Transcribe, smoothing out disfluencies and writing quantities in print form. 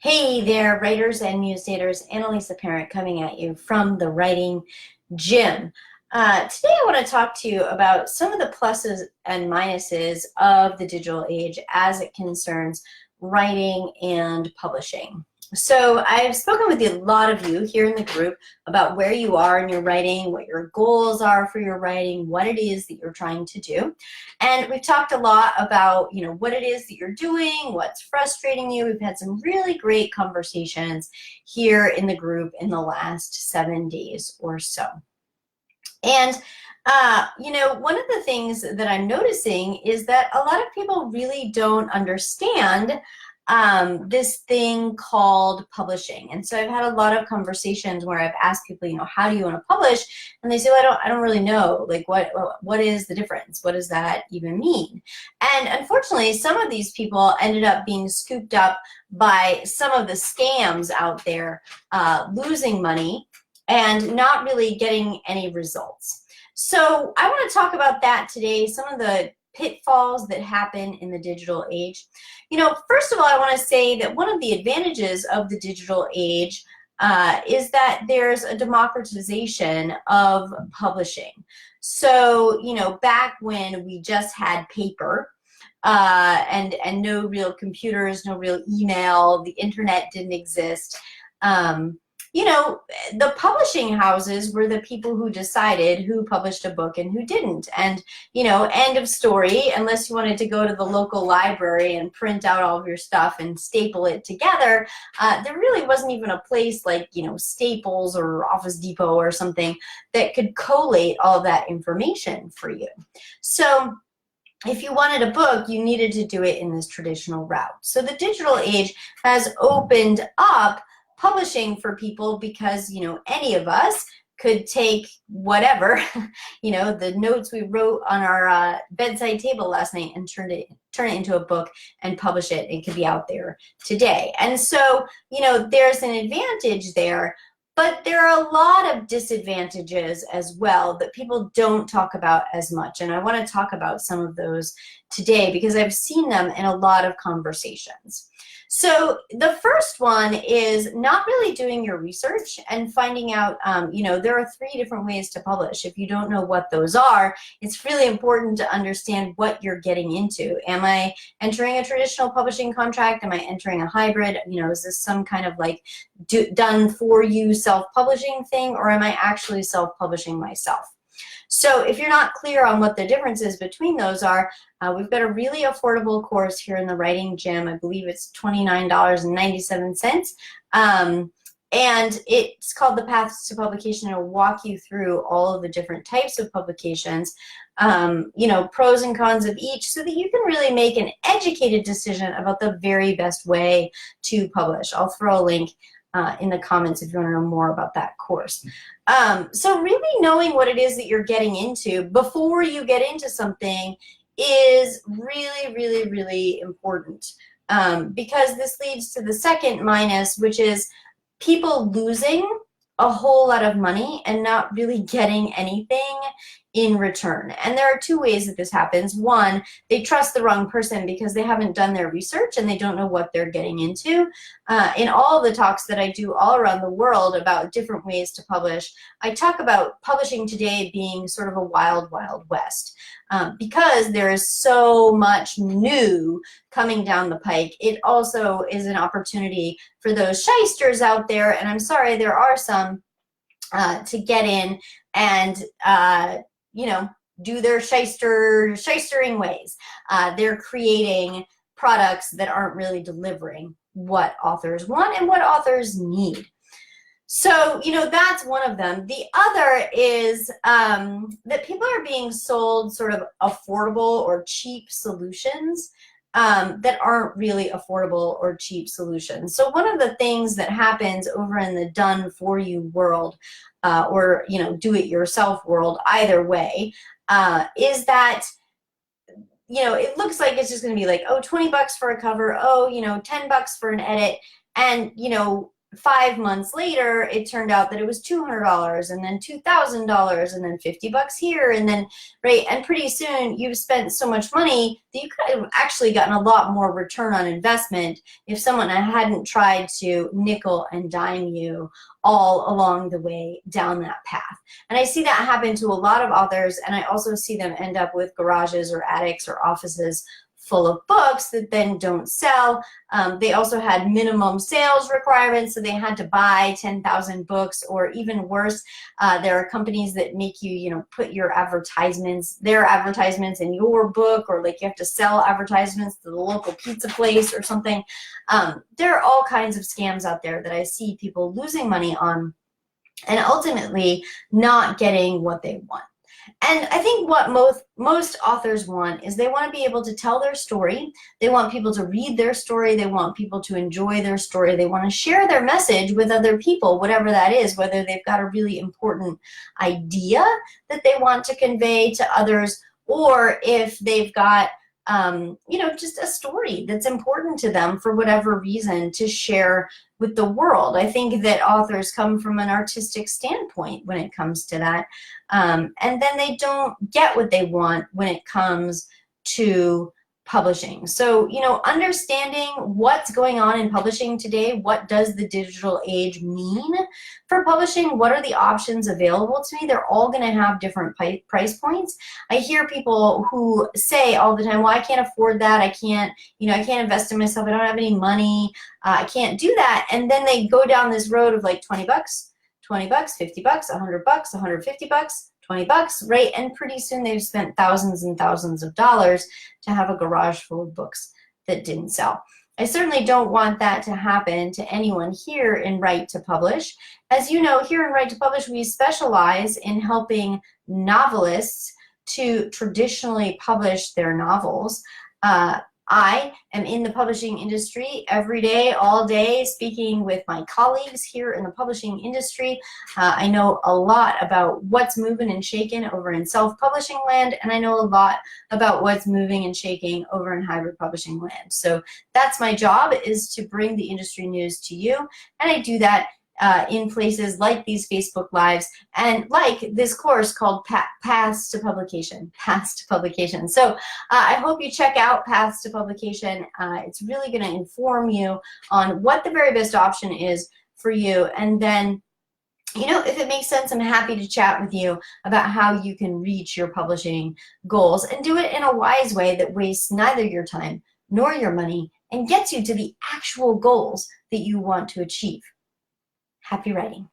Hey there, writers and newsdaters. Annalisa Parent coming at you from the Writing Gym. Today I want to talk to you about some of the pluses and minuses of the digital age as it concerns writing and publishing. So I've spoken with a lot of you here in the group about where you are in your writing, what your goals are for your writing, what it is that you're trying to do. And we've talked a lot about, what it is that you're doing, what's frustrating you. We've had some really great conversations here in the group in the last 7 days or so. And one of the things that I'm noticing is that a lot of people really don't understand this thing called publishing. And so I've had a lot of conversations where I've asked people, how do you want to publish? And they say, well, I don't really know. Like, what is the difference? What does that even mean? And unfortunately, some of these people ended up being scooped up by some of the scams out there, losing money and not really getting any results. So I want to talk about that today, some of the pitfalls that happen in the digital age. First of all, I want to say that one of the advantages of the digital age is that there's a democratization of publishing. So, back when we just had paper, and no real computers, no real email, the internet didn't exist. The publishing houses were the people who decided who published a book and who didn't. And, end of story, unless you wanted to go to the local library and print out all of your stuff and staple it together, there really wasn't even a place like, Staples or Office Depot or something that could collate all of that information for you. So if you wanted a book, you needed to do it in this traditional route. So the digital age has opened up publishing for people because, any of us could take whatever, the notes we wrote on our bedside table last night and turn it into a book and publish it. It could be out there today. And so, there's an advantage there, but there are a lot of disadvantages as well that people don't talk about as much. And I want to talk about some of those today because I've seen them in a lot of conversations. So the first one is not really doing your research and finding out, there are 3 different ways to publish. If you don't know what those are, it's really important to understand what you're getting into. Am I entering a traditional publishing contract? Am I entering a hybrid? Is this some kind of like done for you self-publishing thing, or am I actually self-publishing myself? So if you're not clear on what the differences between those are, we've got a really affordable course here in the Writing Gym. I believe it's $29.97. And it's called The Paths to Publication. It'll walk you through all of the different types of publications, pros and cons of each, so that you can really make an educated decision about the very best way to publish. I'll throw a link in the comments if you want to know more about that course. So really knowing what it is that you're getting into before you get into something is really, really, really important, because this leads to the second minus, which is people losing a whole lot of money and not really getting anything in return. And there are 2 ways that this happens. One, they trust the wrong person because they haven't done their research and they don't know what they're getting into. In all the talks that I do all around the world about different ways to publish, I talk about publishing today being sort of a wild, wild west. Because there is so much new coming down the pike, it also is an opportunity for those shysters out there, and I'm sorry, there are some, to get in and do their shystering ways. They're creating products that aren't really delivering what authors want and what authors need. So, that's one of them. The other is that people are being sold sort of affordable or cheap solutions that aren't really affordable or cheap solutions. So one of the things that happens over in the done for you world, or do it yourself world, either way, is that it looks like it's just going to be like, oh, $20 for a cover, oh, $10 for an edit, and 5 months later, it turned out that it was $200 and then $2,000 and then $50 here and then, right? And pretty soon you've spent so much money that you could have actually gotten a lot more return on investment if someone hadn't tried to nickel and dime you all along the way down that path. And I see that happen to a lot of authors, and I also see them end up with garages or attics or offices full of books that then don't sell. They also had minimum sales requirements, so they had to buy 10,000 books, or even worse, there are companies that make you, put your advertisements, their advertisements in your book, or like you have to sell advertisements to the local pizza place or something. There are all kinds of scams out there that I see people losing money on and ultimately not getting what they want. And I think what most authors want is they want to be able to tell their story. They want people to read their story. They want people to enjoy their story. They want to share their message with other people, whatever that is, whether they've got a really important idea that they want to convey to others, or if they've got just a story that's important to them for whatever reason to share with the world. I think that authors come from an artistic standpoint when it comes to that. And then they don't get what they want when it comes to publishing. So, understanding what's going on in publishing today, what does the digital age mean for publishing, what are the options available to me? They're all going to have different price points. I hear people who say all the time, well, I can't afford that. I can't invest in myself. I don't have any money. I can't do that. And then they go down this road of like $20, $20, $50, $100, $150, $20, right? And pretty soon they've spent thousands and thousands of dollars to have a garage full of books that didn't sell. I certainly don't want that to happen to anyone here in Write to Publish. As you know, here in Write to Publish, we specialize in helping novelists to traditionally publish their novels. I am in the publishing industry every day, all day, speaking with my colleagues here in the publishing industry. I know a lot about what's moving and shaking over in self-publishing land, and I know a lot about what's moving and shaking over in hybrid publishing land. So that's my job, is to bring the industry news to you, and I do that in places like these Facebook Lives and like this course called Paths to Publication. So I hope you check out Paths to Publication. It's really going to inform you on what the very best option is for you. And then, if it makes sense, I'm happy to chat with you about how you can reach your publishing goals and do it in a wise way that wastes neither your time nor your money and gets you to the actual goals that you want to achieve. Happy writing.